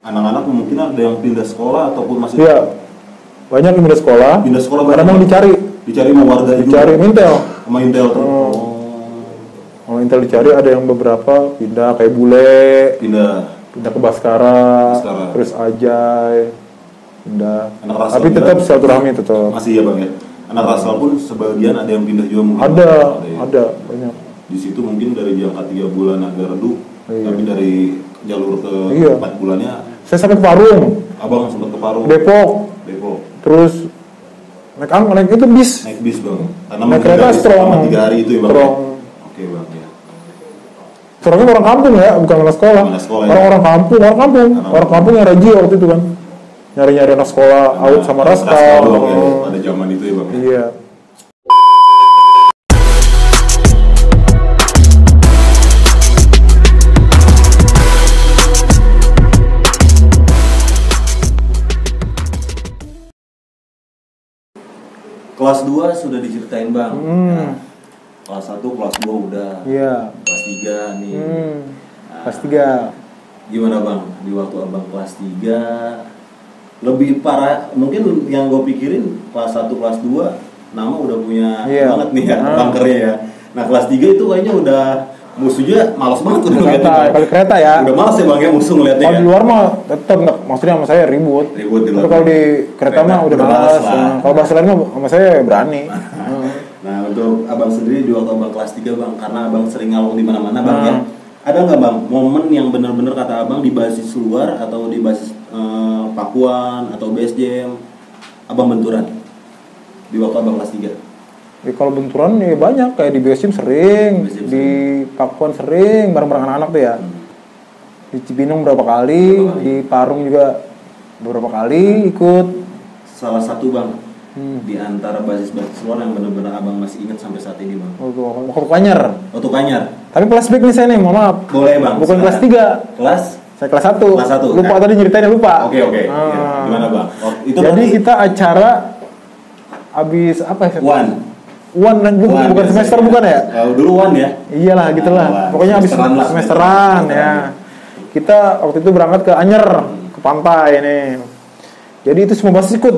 Anak-anak mungkin ada yang pindah sekolah ataupun masih. Iya. Banyak yang pindah sekolah. Pindah sekolah karena memang dicari sama warga juga. Dicari Intel. Sama Intel tuh. Kalau Intel dicari ada yang beberapa pindah kayak bule. Pindah ke Baskara. Terus Ajay. Pindah. Tapi tetap silaturahmi tetap. Masih ya Bang ya. Anak Rasal pun sebagian ada yang pindah juga mungkin. Ada banyak. Di situ mungkin dari jangka 3 bulan agak redup. Iya. Tapi dari jalur ke 4 bulannya. Saya sampai ke Parung. Abang sempat ke Parung. Depok. Terus naik itu bis. Naik bis Bang. Karena naik kereta strong. 3 hari itu ya Bang. Strong. Oke Bang ya. Strongnya orang kampung ya, bukan anak sekolah. Orang kampung yang rajin waktu itu kan. Nyari-nyari anak sekolah, out sama Raskal. Pada zaman itu ya Bang. Iya. Kelas 2 sudah diceritain Bang. Nah, kelas 1, kelas 2 udah. Iya. Kelas 3 nih. Kelas 3. Gimana Bang? Di waktu Abang kelas 3 lebih parah, mungkin yang gue pikirin kelas 1, kelas 2 nama udah punya banget nih ya, bunkernya ya. Nah kelas 3 itu kayaknya udah musuhnya malas banget udah ngeliatnya. Pakai kereta ya. Udah malas ya Bang ya musuh ngeliatnya. Kalau di luar mah tetap enggak, maksudnya sama saya ribut di luar. Tapi kalau di kereta mah udah malas. Kalau bahasa lain mah sama saya berani. Nah untuk Abang sendiri di waktu Abang kelas 3 Bang, karena Abang sering ngalung di mana-mana Bang ya. Ada nggak Bang momen yang benar-benar kata Abang di basis luar atau di basis Pakuan atau base jam Abang benturan di waktu Abang kelas 3? Ya, kalau benturan ya banyak, kayak di base jam sering, di Pakuan sering, bareng-bareng anak-anak tuh ya. Di Cibinong berapa kali, di Parung juga beberapa kali ikut. Salah satu Bang di antara basis-basis luar yang benar-benar Abang masih ingat sampai saat ini Bang. Waktu Kanyar. Waktu Kanyar. Tapi flashback nih saya nih, mohon maaf. Boleh Bang. Bukan kelas 3. Saya kelas 1. Kelas 1. Lupa tadi nyeritainnya lupa. Oke. Gimana Bang? Itu jadi berarti kita acara habis apa ya? One dan bukan semester bukan ya? Dulu one ya? Iyalah gitulah. Pokoknya habis semesteran ya. Kita waktu itu berangkat ke Anyer, ke pantai ini. Jadi itu semua basis ikut.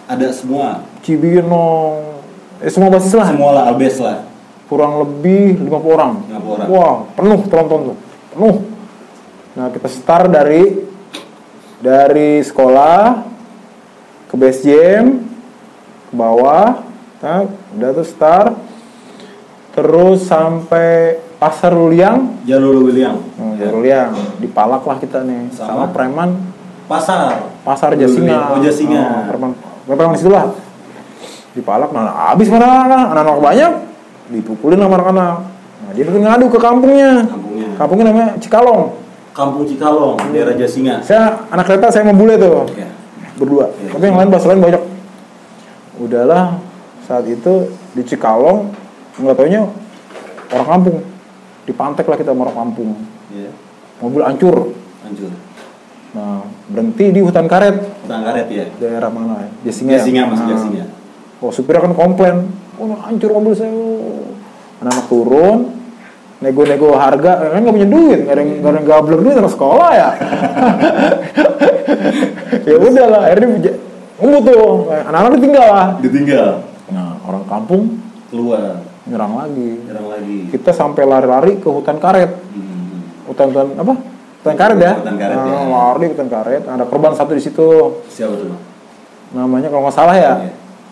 Ada semua. Cibinong. Semua basis lah. Semua lah albes lah. Kurang lebih 50 orang. Wah, penuh penonton tuh. Penuh. Nah, kita start dari sekolah ke base jam ke bawah. Nah, udah tuh start terus sampai Pasar Luliang. Jalur Luliang. Jalur Luliang. Dipalak lah kita nih sama preman Pasar Jasinga. Jasinga. Preman di situ lah. Dipalak, nah habis mana anak-anak banyak dipukulin sama anak-anak. Nah, dia ngadu ke kampungnya. Kampungnya namanya Cikalong. Kampung Cikalong, daerah Jasinga. Saya anak kereta, saya mau bule tuh. Berdua. Tapi yang lain bahasa lain banyak. Udahlah, saat itu di Cikalong nggak taunya orang kampung. Dipantek lah kita sama orang kampung. Mobil hancur. Nah, berhenti di hutan karet. Hutan karet ya. Daerah mana? Jasinga. Jasinga. Oh, supirnya kan komplain. Oh, hancur mobil saya. Anak-anak turun, nego-nego harga, kan nggak punya duit, nggak ada yang gabler duit anak sekolah ya. Ya udahlah, akhirnya ngumpul tuh, anak-anak ditinggal. Nah, orang kampung keluar, nyerang lagi. Kita sampai lari-lari ke hutan karet. Hutan apa? Hutan karet ya. Lari hutan karet. Ada korban satu di situ. Siapa tuh? Namanya kalau nggak salah ya.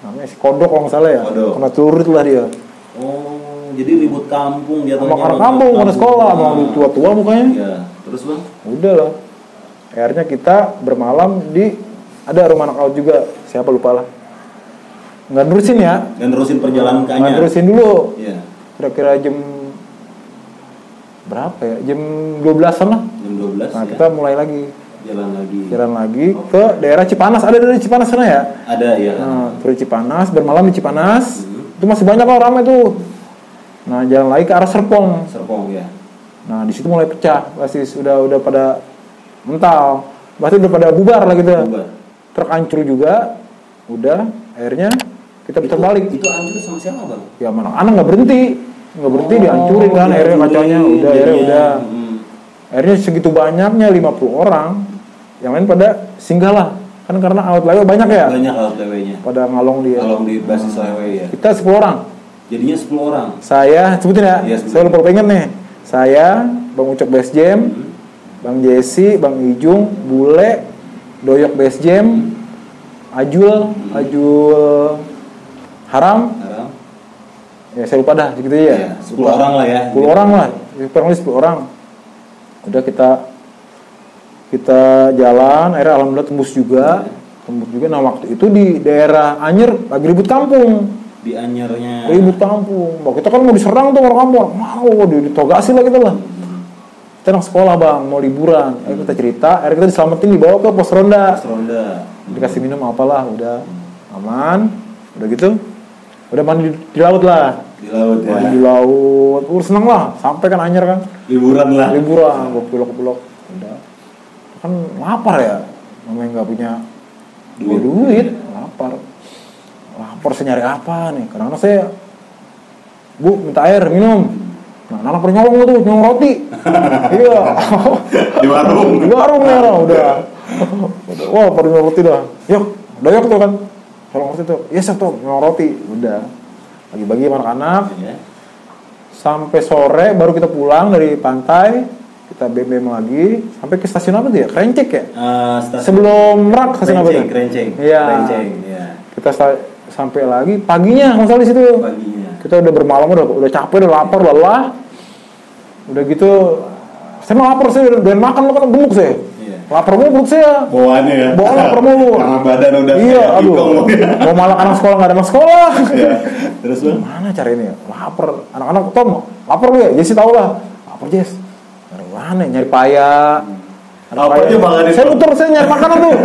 Namanya si Kodok kalau nggak salah ya. Kena celurit lah dia. Oh, jadi ribut kampung dia. Sama orang kampung, mana sekolah, mau tua-tua mukanya. Iya. Terus Bang? Udah lah. Akhirnya kita bermalam di ada rumah anak out juga. Siapa lupa lah. Nggak nerusin ya. Nggak nerusin perjalanan ke Anyer. Nggak nerusin dulu. Iya. Kira-kira jam berapa ya? Jam 12-an lah. Jam 12. Nah, kita mulai lagi. Jalan lagi ke daerah Cipanas. Ada dari Cipanas sana ya? Ada ya. Nah, terus Cipanas, bermalam di Cipanas. Itu masih banyak lah ramai tuh. Nah, jalan lagi ke arah Serpong ya. Nah, di situ mulai pecah. Basis udah pada mental. Basis udah pada bubar lah gitu. Truk hancur juga. Udah, akhirnya kita putar balik. Itu hancur sama siapa Bang? Ya mana anak nggak berhenti dihancurin kan, akhirnya kacanya udah. Akhirnya segitu banyaknya 50 orang yang lain pada singgah lah. Kan karena alat lewe banyak ya. Banyak alat lewenya. Pada ngalong di basis lewe ya. Kita 10 orang. Jadinya 10 orang. Saya sebutin ya. Iya, Saya lupa pengen nih. Saya, Bang Ucok Base Jam, Bang Jesse, Bang Ijung, Bule, Doyok Base Jam, Ajul Haram. Ya saya lupa dah gitu ya. 10 orang lah ya. 10 orang lah. Kurang lebih 10 orang. Udah kita jalan, akhirnya alhamdulillah tembus juga. Nah waktu itu di daerah Anyer lagi ribut kampung. Di Anyernya. Ribut kampung. Bang, kita kan mau diserang tuh orang kampung. Mau ditogasi lah kita lah. Kita anak sekolah bang, mau liburan. Akhirnya kita cerita, akhirnya kita diselamatin dibawa ke pos ronda. Dikasih minum apalah, udah aman. Udah gitu, udah mandi di laut lah. Di laut ya. Mandi di laut. Seneng lah, sampai kan Anyer kan. Liburan, gue pelok. Udah. Kan lapar ya, namanya nggak punya duit, lapar saya nyari apa nih, karena saya bu minta air minum, nah anak nyolong tuh nyolong roti. Iya. di warung ya udah wah pada nyolong roti dah, doyok tuh kan nyolong roti tuh, yes tuh nyolong roti, udah bagi-bagi sama anak-anak. Sampai sore baru kita pulang dari pantai. Kita BM lagi sampai ke stasiun apa tuh ya? Krencek ya? Sebelum Merak stasiun apa tuh? Krencek. Iya. Kita sampai lagi paginya masalah di situ. Kita udah bermalam udah capek, udah lapar, lelah. Udah gitu saya mau lapar, saya udah makan lo kan gemuk saya. Iya. Lapar mulu perut saya. Bawaannya ya. Bawaan lapar mulu. Karena badan udah aduh. Mau malah anak sekolah enggak ada anak sekolah. Iya. Terus lu mana cara ini ya? Lapar. Anak-anak Tom, lapar lu ya? Jesse tahu lah. Lapar Jess. Mana nyari paya. Apa aja bang? Saya nyari makanan tuh.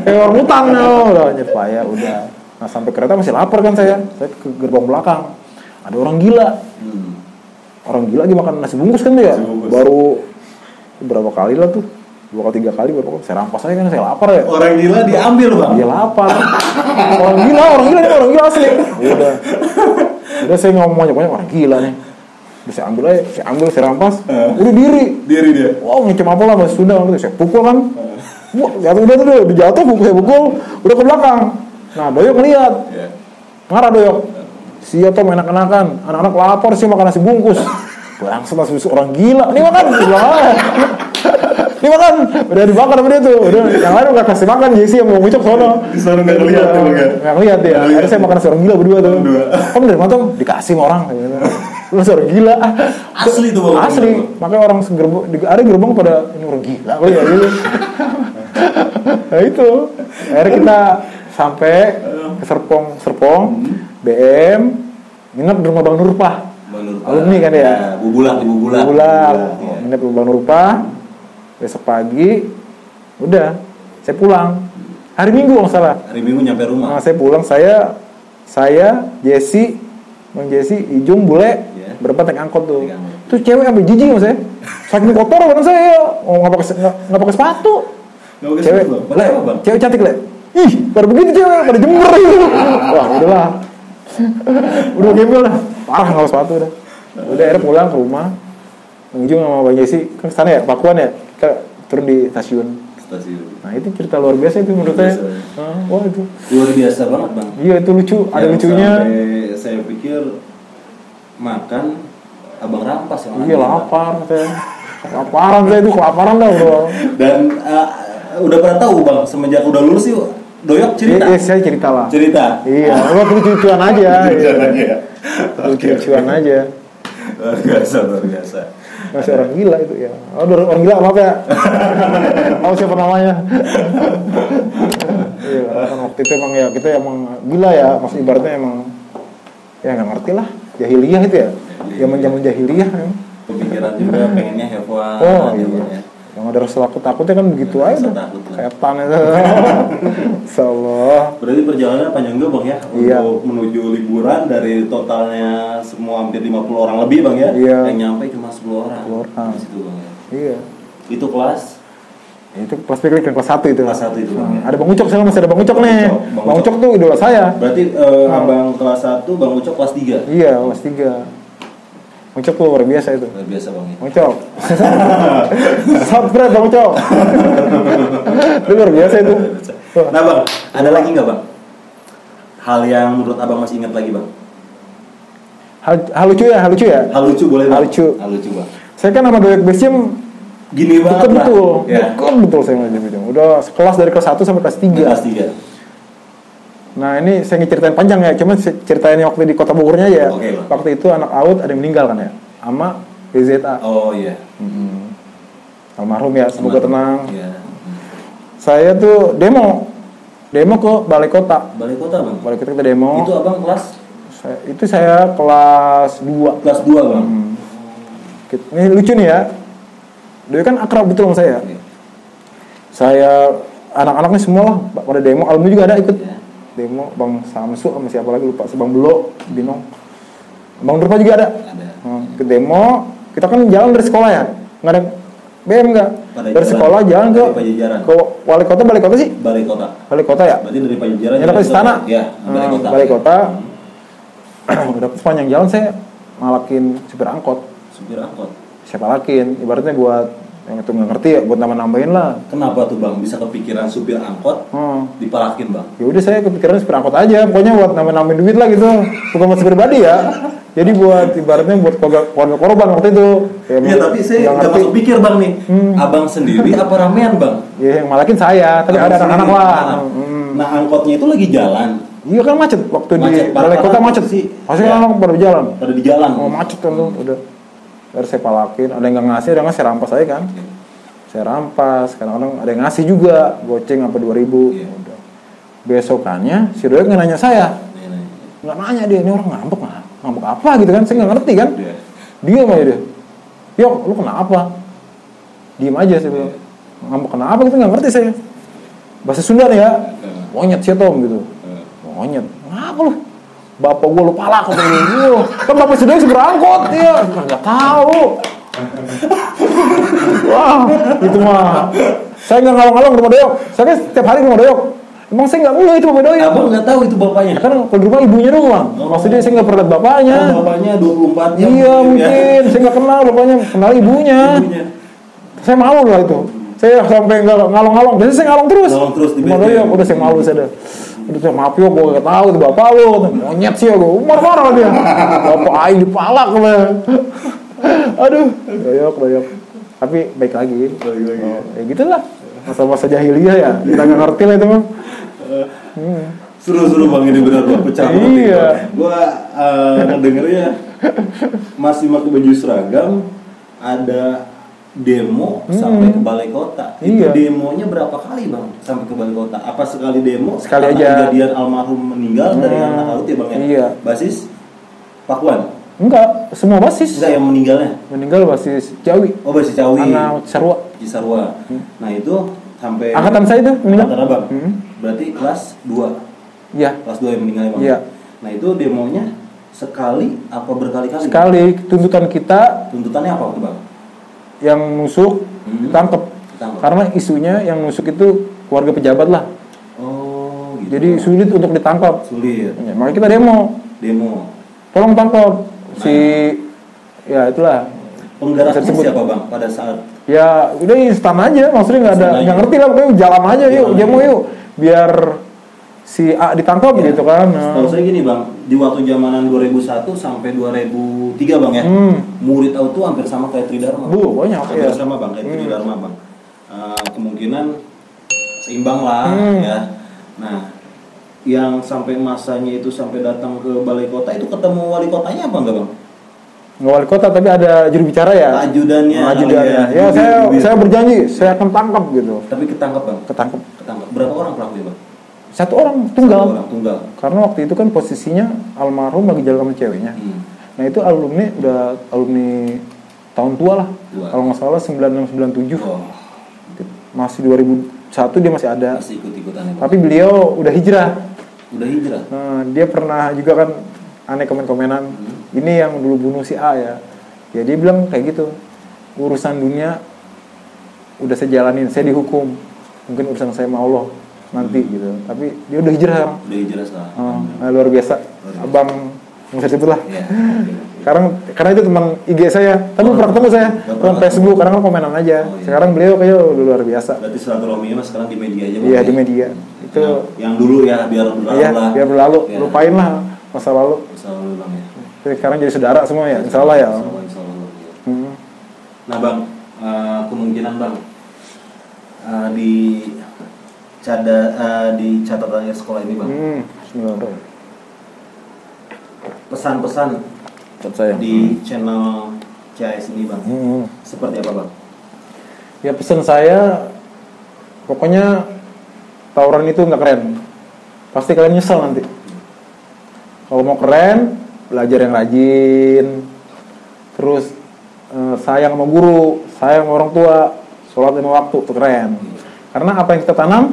Kayak orang hutan udah nyari paya udah. Nah sampai kereta masih lapar kan saya ke gerbang belakang. Ada orang gila. Orang gila lagi makan nasi bungkus kan tuh ya. Baru berapa kali lah tuh. 2 kali 3 kali baru saya rampas aja kan saya lapar ya. Orang gila diambil bang. Dia lapar. Orang gila asli. Udah saya ngomong banyak orang gila nih. Terus saya ambil, saya rampas. Udah diri dia. Wow, ngecem apa lah bahasa Sunda gitu. Saya pukul kan. Wah, jatuh saya pukul, udah ke belakang. Nah, Doyok ngeliat. Marah Doyok. Sia tuh enak-enakan. Anak-anak lapar sih makan nasi bungkus. Langsung orang gila. Ini makan. Ini makan. Udah dibakar sama dia tuh. Udah yang lain udah kasih makan. Jesse yang mau ngucap sono. Disuruh enggak ngeliat tuh kan. Enggak ngeliat dia. Akhirnya saya makan nasi orang gila berdua tuh. Kamu dari mana tuh? Dikasih sama orang. Lu orang gila. Asli tuh bang. Asli. Makanya orang ada gerbang pada ini orang gila kali ya gitu. Nah itu. Akhirnya kita sampai ke Serpong, BM, nginep di rumah Bang Nurpah. Alumni kan ya. Bubulak. Nginep di rumah Bang Nurpah. Besok pagi udah saya pulang. Hari Minggu nggak salah. Hari Minggu nyampe rumah. Nah, saya pulang, saya Jesse, Bang Jesse, Ijung, Bule, berempat naik angkot tuh. Tuh cewek sampai jijik mas saya. Saking kotor badan saya. Oh nggak pakai sepatu. Cewek cantik le. Ih, baru begitu cewek pada jember. Wah udahlah. Udah gembel dah. Parah nggak sepatu dah. Udah akhirnya pulang ke rumah. Bang Ijung sama Bang Jesse kan kesana ya, Pakuan ya. Kita turun di stasiun. Nah itu cerita luar biasa itu menurut saya. Wah itu luar biasa banget bang. Iya itu lucu, ada lucunya. Sampai saya pikir makan abang rampas yang. Iya lapar saya. Kelaparan saya itu kelaparan dah bro. Dan udah pernah tahu bang semenjak udah lulus sih Doyok cerita. Iya saya cerita lah. Cerita. Iya, lucu-lucuan aja. Lucu-lucuan aja. Luar biasa. Masih orang gila itu ya. Oh, orang gila maaf ya. Oh siapa namanya? Iya, kan waktu itu emang ya kita emang gila ya, mas ibaratnya emang ya nggak ngerti lah, jahiliyah itu ya. Zaman jahiliyah. Pikiran juga pengennya have fun. Oh iya. Yang ada rasa takutnya kan begitu aja. Setan itu. Insyaallah. Berarti perjalanan panjang juga bang ya. Iya. Untuk menuju liburan dari totalnya semua hampir 50 orang lebih bang ya. Iya. Yang nyampe cuma 10 orang. 10 orang. Di situ bang ya. Iya. Itu kelas. Itu kelas piknik yang kelas 1 itu. Kelas 1 itu bang ya. Ada Bang Ucok, saya masih ada Bang Ucok nih. Bang Ucok tuh idola saya. Berarti abang kelas 1, Bang Ucok kelas 3. Iya, kelas 3. Ngocok tuh luar biasa itu. Luar biasa bang. Ngocok. Subscribe bang Ngocok. Itu luar biasa itu. Nah bang, ada lagi nggak bang? Hal yang menurut abang masih ingat lagi bang? Hal lucu ya. Hal lucu boleh bang? Hal lucu bang. Saya kan sama Doyok Besim Gini banget lah. Betul saya ngajak. Udah sekelas dari kelas 1 sampai kelas 3. Kelas 3. Nah ini saya ceritain panjang ya, cuma ceritain waktu di Kota Bogornya aja. Oke, waktu itu anak AUD ada yang meninggal kan ya, sama BZA. Oh iya. Almarhum ya, semoga tenang. Iya. Saya tuh demo ke Balai Kota. Balai Kota bang? Balai Kota kita demo. Itu abang kelas? Saya kelas 2. Kelas 2 bang? Ini lucu nih ya. Dia kan akrab betul sama saya. Oke. Saya anak-anaknya semua lah pada demo, alumni juga ada ikut. Ya. Demo Bang Samsu sama siapa lagi lupa, Bang Belo, Binong. Bang Durpa juga ada. Ke demo, kita kan jalan dari sekolah ya. Enggak ada BM enggak? Dari sekolah jalan ke Balai Kota sih? Balai Kota. Balai Kota ya? Berarti dari Pajajaran jalan ke istana. Ya, Balai Kota. Udah sepanjang jalan saya malakin supir angkot. Siapa lakin, ibaratnya buat yang itu nggak ngerti ya, buat nambahin lah. Kenapa tuh bang bisa kepikiran supir angkot dipalakin bang? Ya udah saya kepikiran supir angkot aja, pokoknya buat nambahin duit lah gitu, bukan buat supir pribadi ya. Jadi buat ibaratnya buat keluarga korban waktu itu. Iya tapi saya nggak masuk pikir bang nih, abang sendiri apa ramean bang? Iya yang malakin saya, tapi ada anak-anak lah. Nah angkotnya itu lagi jalan. Iya kan macet waktu di Balai Kota macet sih. Pasti kan orang pada jalan. Pada di jalan. Oh macet kan tuh udah. Dari saya palakin, ada yang nggak ngasih, ada yang ngasih, saya rampas aja kan. Saya rampas, kadang-kadang ada yang ngasih juga, goceng sampai 2.000. Udah. Besokannya si Doyok nanya saya, nggak nanya dia, ini orang ngambek apa gitu kan, saya nggak ngerti kan. Diam aja dia, Yok lu kenapa? Diem aja saya bilang, ngambek kenapa gitu nggak ngerti saya. Bahasa Sunda nih ya, monyet sih Tom gitu, monyet, ngapa lu? Bapak gue lupa lah kata dia, kan bapak sudah berangkot ya, nggak tahu. Wah, itu mah. Saya nggak ngalong-ngalong rumah Doyok. Saya kan setiap hari rumah Doyok. Emang saya nggak mulai itu bapak Doyok. Abang nggak tahu itu bapaknya. Kan kalau di rumah ibunya doang. Maksudnya saya nggak pernah lihat bapaknya. Bapaknya 24 jam. Iya mungkin. Saya nggak kenal bapaknya, kenal ibunya. Saya malu lah itu. Saya sampai nggak ngalong-ngalong. Biasanya saya ngalong terus. Rumah Doyok. Udah saya malu saya. Udah maaf yo, gue gak tau itu bapak lo, monyet sih gue, marah-marah dia, bapak aing dipalak gue, aduh, Doyok, tapi baik lagi, ya gitulah, masa-masa jahiliyah ya, kita nggak ngerti lah itu mah. Seru bang ini benar bang, pecah banget. Iya. Gue ngedengernya masih pakai baju seragam, ada demo sampai ke Balai Kota. Itu demonya berapa kali bang sampai ke Balai Kota? Apa sekali demo? Sekali aja. Kejadian almarhum meninggal dari anak AUD ya bang ya? Iya. Basis Pakuan? Enggak, semua basis. Enggak yang meninggalnya? Meninggal basis Ciawi. Oh basis Ciawi. Anak Cisarua. Nah itu sampai angkatan saya itu meninggal. Angkatan abang. Berarti kelas 2. Iya. Kelas 2 yang meninggal bang. Iya. Nah itu demonya sekali apa berkali-kali? Sekali. Tuntutan kita. Tuntutannya apa bang? Yang nusuk ditangkap. Karena isunya yang nusuk itu keluarga pejabat lah. Oh gitu. Jadi sulit untuk ditangkap. Sulit. Ya, makanya kita demo. Tolong tangkap ya itulah. Penggeraknya siapa bang pada saat? Ya udah instan aja, maksudnya nggak ngerti lah, pokoknya jalan aja yuk, demo yuk, biar si A ditangkap ya, gitu kan. Tahu saya gini bang, di waktu zamanan 2001 sampai 2003 bang ya, murid auto hampir sama kayak Tridharma. Banyak hampir sama bang kayak Tridharma bang. Kemungkinan seimbang lah ya. Nah, yang sampai masanya itu sampai datang ke Balai Kota itu ketemu wali kotanya apa enggak bang? Nggak wali kota tapi ada juru bicara ya. Ajudannya. Ya saya berjanji saya akan tangkap gitu. Tapi ketangkap bang? Ketangkap. Berapa orang pelakunya bang? Satu orang tunggal. Tunggal. Karena waktu itu kan posisinya almarhum lagi jalan sama ceweknya. Nah itu alumni udah alumni tahun tua lah. Kalau nggak salah 9697. Masih 2001 dia masih ada. Masih ikut-ikutan ya, tapi beliau udah hijrah. Nah, dia pernah juga kan aneh komen-komenan. Ini yang dulu bunuh si A ya. Ya dia bilang kayak gitu. Urusan dunia udah saya jalanin, saya dihukum. Mungkin urusan saya sama Allah nanti gitu. Tapi dia udah hijrah sekarang. Udah hijrah sekarang. Luar biasa. Abang nggak usah sebut lah. Yeah. Karena itu teman IG saya, tapi pernah ketemu saya teman Facebook, kadang kan komenan aja. Sekarang beliau kayak udah luar biasa. Berarti silaturahmi mas sekarang di media aja. Iya di media. Itu yang dulu ya biar berlalu lah. Biar berlalu, lupain lah masa lalu. Masa lalu bang ya. Sekarang jadi saudara semua ya, insya Allah ya. Insya Allah. Nah bang, kemungkinan bang di catatannya sekolah ini bang. Pesan-pesan di channel CAS ini bang, seperti apa bang? Ya pesan saya, pokoknya tawuran itu nggak keren, pasti kalian nyesel nanti. Kalau mau keren, belajar yang rajin, terus sayang sama guru, sayang sama orang tua, sholat 5 waktu, itu keren. Karena apa yang kita tanam,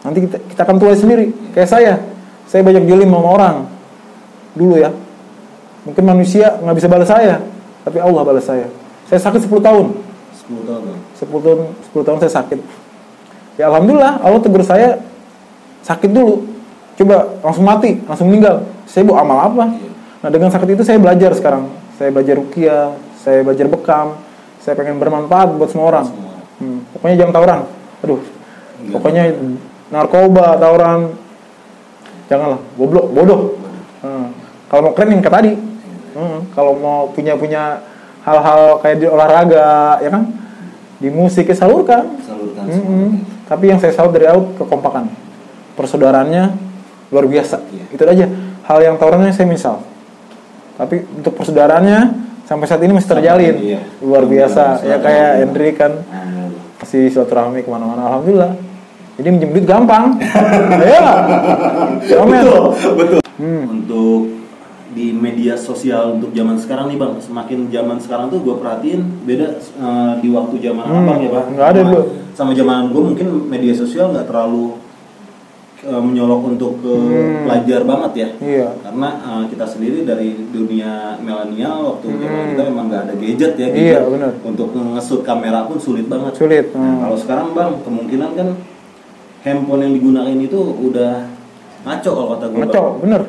nanti kita akan tuai sendiri. Kayak saya banyak jolim sama orang dulu ya. Mungkin manusia nggak bisa balas saya, tapi Allah balas saya. Saya sakit 10 tahun. 10 tahun bang? 10 tahun saya sakit. Ya alhamdulillah, Allah tegur saya sakit dulu. Coba langsung mati, langsung meninggal. Saya mau amal apa? Nah dengan sakit itu saya belajar sekarang. Saya belajar ruqyah, saya belajar bekam. Saya pengen bermanfaat buat semua orang. Pokoknya jangan tawuran. Aduh. Pokoknya narkoba, tawuran. Janganlah, goblok, bodoh. Kalau mau keren yang kayak tadi. Kalau mau punya hal-hal kayak di olahraga, ya kan? Di musik ya salurkan. Tapi yang saya salut dari awal kekompakan. Persaudaraannya luar biasa. Itu aja. Hal yang tawurannya saya misal. Tapi untuk persaudaraannya sampai saat ini masih terjalin. Luar biasa. Ya kayak Hendrik kan masih silaturahmi kemana-mana. Alhamdulillah. Jadi minjem duit gampang. Ya. Betul. Untuk di media sosial untuk zaman sekarang nih bang, semakin zaman sekarang tuh gue perhatiin beda di waktu zaman abang ya bang. Nggak ada dulu. Sama zaman gue mungkin media sosial nggak terlalu menyolok untuk ke pelajar banget ya. Iya. Karena kita sendiri dari dunia milenial waktu zaman kita memang nggak ada gadget ya. Iya benar. Untuk nge-shoot kamera pun sulit banget. Sulit. Nah, kalau sekarang bang, kemungkinan kan handphone yang digunakan itu udah ngaco kalau kata gue. Ngaco, bener.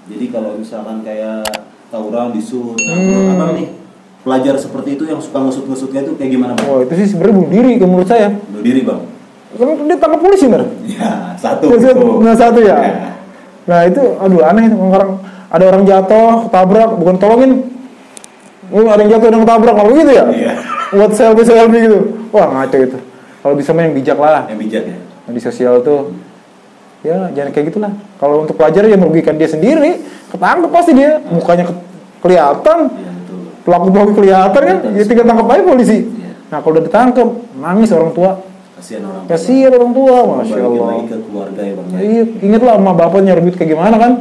Jadi kalau misalkan kayak tawuran disut, abang nih pelajar seperti itu yang suka ngesut-ngesutnya itu kayak gimana bang? Oh itu sih sebenarnya bunuh diri menurut saya. Bunuh diri bang? Karena dia tangkap polisi bener. Ya satu. Nah satu ya. Nah itu aduh aneh orang ada orang jatuh tabrak bukan tolongin. Ada yang jatuh ada yang tabrak apa gitu ya? Iya. Buat selfie gitu. Wah ngaco itu. Kalau bisa mah yang bijak lah. Yang bijak ya. Nah, di sosial tuh ya jangan kayak gitulah. Kalau untuk pelajar ya merugikan dia sendiri, ketangkep pasti dia, mukanya kelihatan, pelaku kelihatan kan, dia tinggal tangkap aja polisi. Nah kalau udah ditangkep, nangis orang tua. Kasihan orang tua, masya Allah. Lagi ke keluarga ya bang. Iya, ingatlah emak bapak nyari duit kayak gimana kan?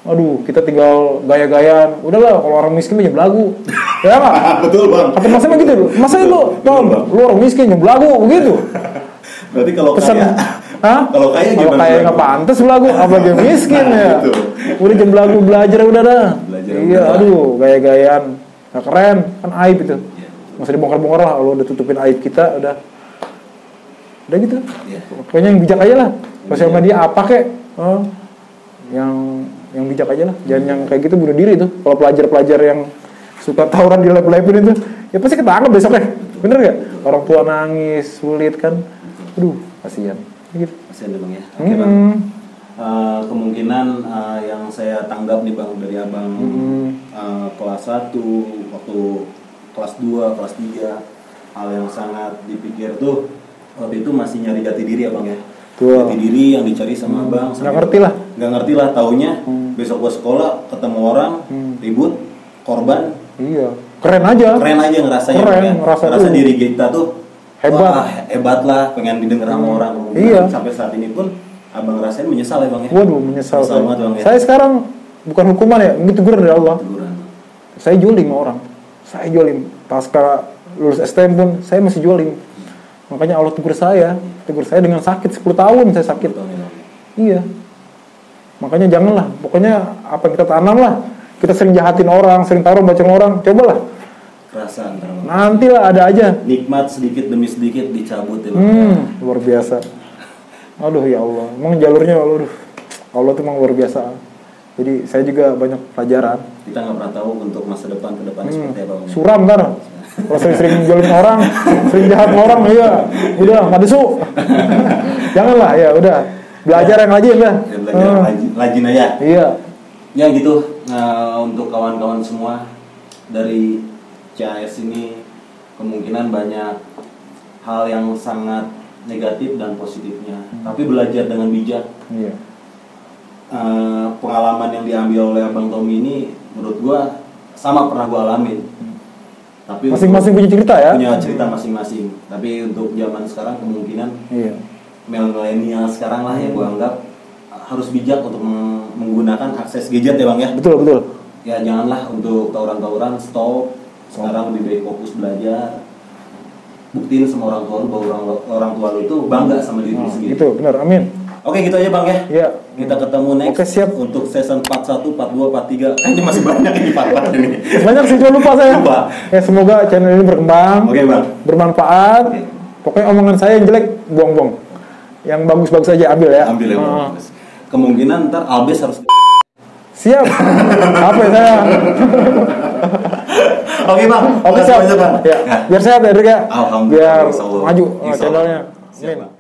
Aduh, kita tinggal gaya-gayaan. Udahlah, kalau orang miskin aja belagu. Ya nggak? Betul bang. Kata masnya gitu, masa itu, lu orang miskin belagu begitu. Berarti kalau kaya, kalau kaya nggak pantas belagu, apalagi miskin ya. Udah jam belagu belajar udah dah. Iya, aduh gaya-gayaan, nggak keren, kan aib itu. Masa dibongkar-bongkar lah, kalau udah tutupin aib kita udah gitu. Pokoknya yang bijak aja lah. Sosial media apa kek? Yang bijak aja lah. Jangan yang kayak gitu bunuh diri tuh. Kalau pelajar-pelajar yang suka tawuran di lab-labin itu, ya pasti ketangkep besok deh. Bener nggak? Orang tua nangis, sulit kan. Aduh, kasihan. Gitu. Kasihan bang ya. Oke bang. Kemungkinan yang saya tanggap nih bang dari abang kelas 1 waktu kelas 2, kelas 3 hal yang sangat dipikir tuh waktu itu masih nyari jati diri ya bang ya. Jati diri yang dicari sama abang. Nggak ngerti lah. Taunya besok gua sekolah ketemu orang ribut korban. Iya. Keren aja ngerasanya. Ngerasa diri kita tuh hebat lah, pengen didengar sama orang. Iya. Sampai saat ini pun abang ngerasain menyesal ya bang ya. Waduh menyesal banget bang ya. Saya sekarang bukan hukuman ya, ini teguran dari Allah. Saya jolim sama orang. Saya jolim. Pasca lulus STM pun saya masih jolim. Makanya Allah tegur saya dengan sakit 10 tahun saya sakit. Iya. Makanya janganlah. Pokoknya apa yang kita tanam lah. Kita sering jahatin orang, sering taruh bacaan orang, cobalah. Perasaan nantilah ada aja nikmat sedikit demi sedikit dicabut ya luar biasa. Aduh ya Allah, emang jalurnya Allah tuh emang luar biasa. Jadi saya juga banyak pelajaran. Kita nggak pernah tahu untuk masa depan ke depannya seperti apa. Suram ntar. Kalau sering jolin orang, sering jahat sama orang, iya. Udah, nggak desu. Janganlah, ya udah. Belajar yang rajin dah. Ya, belajar rajin aja. Iya. Ya gitu. Nah, untuk kawan-kawan semua dari CAS ini kemungkinan banyak hal yang sangat negatif dan positifnya. Tapi belajar dengan bijak. Iya. Pengalaman yang diambil oleh Abang Tommy ini menurut gua sama pernah gua alamin. Tapi Masing-masing punya cerita ya. Punya cerita masing-masing. Tapi untuk zaman sekarang kemungkinan Iya. milenial sekarang lah yang gua anggap harus bijak untuk menggunakan akses gadget ya Bang ya. Betul, betul. Ya janganlah untuk tawuran-tawuran, stop. Sekarang lebih baik fokus belajar. Buktiin sama orang tua lu bahwa orang tua lu itu bangga sama diri lu sendiri. Gitu, benar. Amin. Oke, gitu aja Bang ya. Iya. Kita ketemu next. Oke, siap. Untuk season 41, 42, 43. Kan ini masih banyak ini 44 ini. Banyak sih, cuma lupa saya. Lupa. Ya semoga channel ini berkembang. Oke, Bang. Bermanfaat. Oke. Pokoknya omongan saya yang jelek buang-buang. Yang bagus-bagus aja ambil ya. Ambil ya Bang. Kemungkinan ntar Albes harus Siap. Apa ya saya? Oke Bang. Oke, siap. Bang. Ya. Biar sehat ya, Drik ya. Alhamdulillah. Biar maju Insya Allah. channelnya. Siap, Amin. Bang.